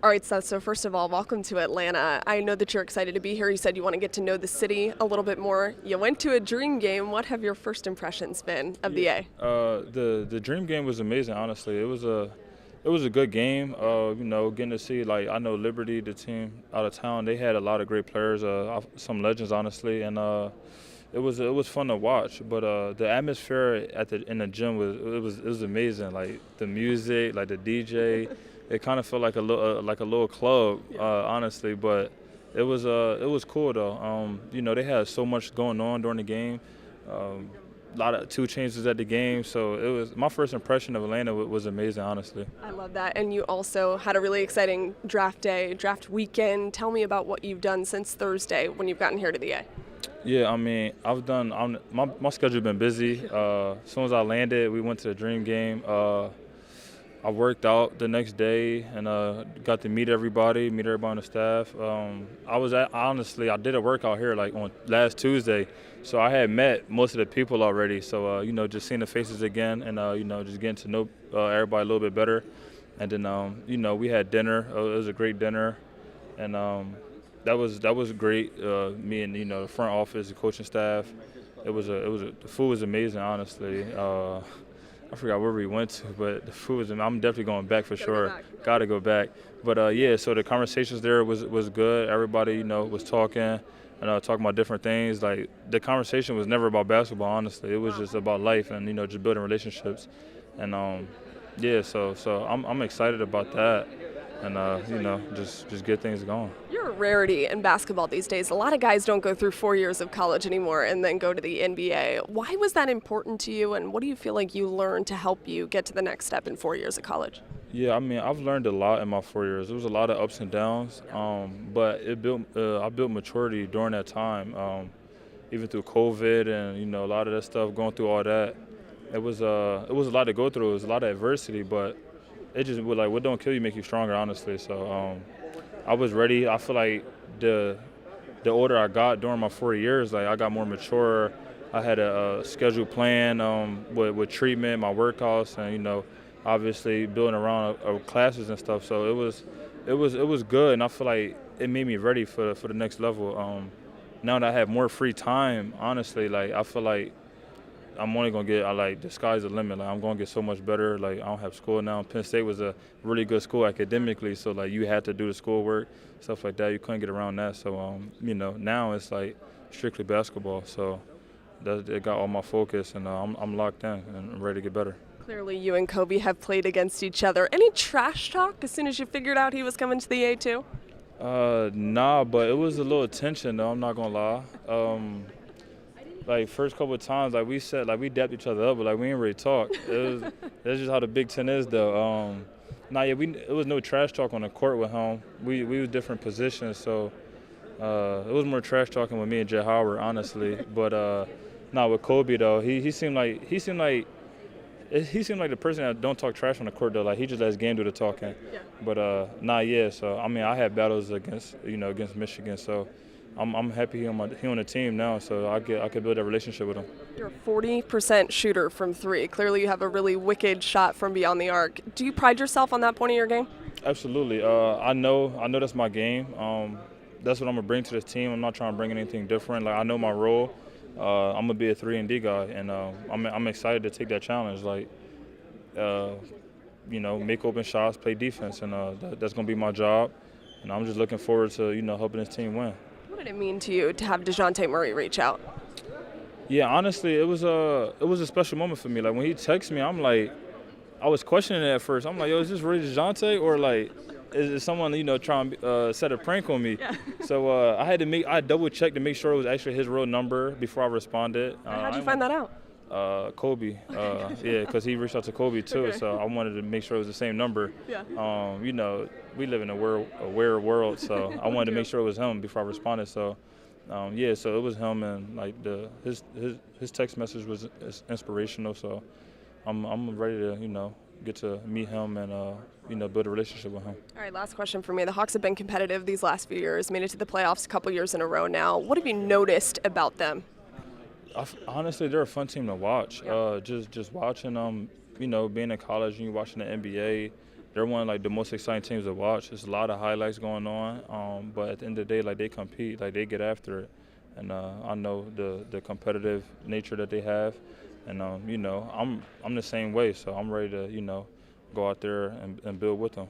All right, Seth, so first of all, welcome to Atlanta. I know that you're excited to be here. You said you want to get to know the city a little bit more. You went to a dream game. What have your first impressions been of the A? The dream game was amazing. Honestly, it was a good game. Getting to see, like, I know Liberty, the team out of town, they had a lot of great players, some legends, honestly, and it was fun to watch. But the atmosphere in the gym was amazing. Like the music, like the DJ, it kind of felt like a little club, honestly. But it was cool though. They had so much going on during the game. A lot of two changes at the game, so it was my first impression of Atlanta was amazing, honestly. I love that. And you also had a really exciting draft day, draft weekend. Tell me about what you've done since Thursday when you've gotten here to the A. Yeah, I mean, my schedule been busy. As soon as I landed, we went to the dream game. I worked out the next day and got to meet everybody on the staff. Honestly, I did a workout here like on last Tuesday, so I had met most of the people already. So just seeing the faces again and just getting to know everybody a little bit better. And then we had dinner. It was a great dinner, and that was great. Me and the front office, the coaching staff. The food was amazing, honestly. I forgot where we went to, but the food was. I'm definitely going back for sure. Gotta go back. But yeah, so the conversations there was good. Everybody was talking and talking about different things. Like the conversation was never about basketball. Honestly, it was just about life and just building relationships. And yeah, so I'm excited about that. And just get things going. You're a rarity in basketball these days. A lot of guys don't go through 4 years of college anymore and then go to the NBA. Why was that important to you, and what do you feel like you learned to help you get to the next step in 4 years of college? Yeah, I mean, I've learned a lot in my 4 years. There was a lot of ups and downs, but I built maturity during that time, even through COVID and a lot of that stuff, going through all that. It was a lot to go through. It was a lot of adversity, but it just what don't kill you make you stronger, honestly. So I was ready. I feel like the older I got during my 4 years, like I got more mature. I had a scheduled plan with treatment, my workouts, and obviously building around classes and stuff. So it was good, and I feel like it made me ready for the next level. Now that I have more free time, honestly, like I feel like I'm only gonna get. The sky's the limit. Like I'm gonna get so much better. Like I don't have school now. Penn State was a really good school academically, so like you had to do the schoolwork, stuff like that. You couldn't get around that. So now it's like strictly basketball. So it got all my focus, and I'm locked in and I'm ready to get better. Clearly, you and Kobe have played against each other. Any trash talk as soon as you figured out he was coming to the A too? Nah, but it was a little tension though. I'm not gonna lie. Like first couple of times, like we dapped each other up, but like we ain't really talk. That's just how the Big Ten is, though. It was no trash talk on the court with him. We was different positions, so it was more trash talking with me and Jet Howard, honestly. But with Kobe though, he seemed like the person that don't talk trash on the court though. Like he just lets game do the talking. Yeah. But So I mean, I had battles against Michigan, so. I'm happy he on the team now, so I could build a relationship with him. You're a 40% shooter from three. Clearly, you have a really wicked shot from beyond the arc. Do you pride yourself on that point of your game? Absolutely. I know that's my game. That's what I'm gonna bring to this team. I'm not trying to bring anything different. Like I know my role. I'm gonna be a 3-and-D guy, and I'm excited to take that challenge. Make open shots, play defense, and that's gonna be my job. And I'm just looking forward to helping this team win. What did it mean to you to have DeJounte Murray reach out? Yeah, honestly, it was a special moment for me. Like when he texted me, I'm like, I was questioning it at first. I'm like, yo, is this really DeJounte, or like, is it someone trying to set a prank on me? Yeah. So I double checked to make sure it was actually his real number before I responded. How'd you find that out? Kobe, yeah, because he reached out to Kobe too. Okay. So I wanted to make sure it was the same number. Yeah. We live in a weird world, so I wanted to make sure it was him before I responded. So, so it was him, and like his text message was inspirational. So, I'm ready to get to meet him and build a relationship with him. All right, last question for me. The Hawks have been competitive these last few years, made it to the playoffs a couple years in a row now. What have you noticed about them? Honestly, they're a fun team to watch. Yeah. Just watching them, being in college and you watching the NBA, they're one of like the most exciting teams to watch. There's a lot of highlights going on, but at the end of the day, like they compete, like they get after it, and I know the competitive nature that they have, and I'm the same way, so I'm ready to go out there and build with them.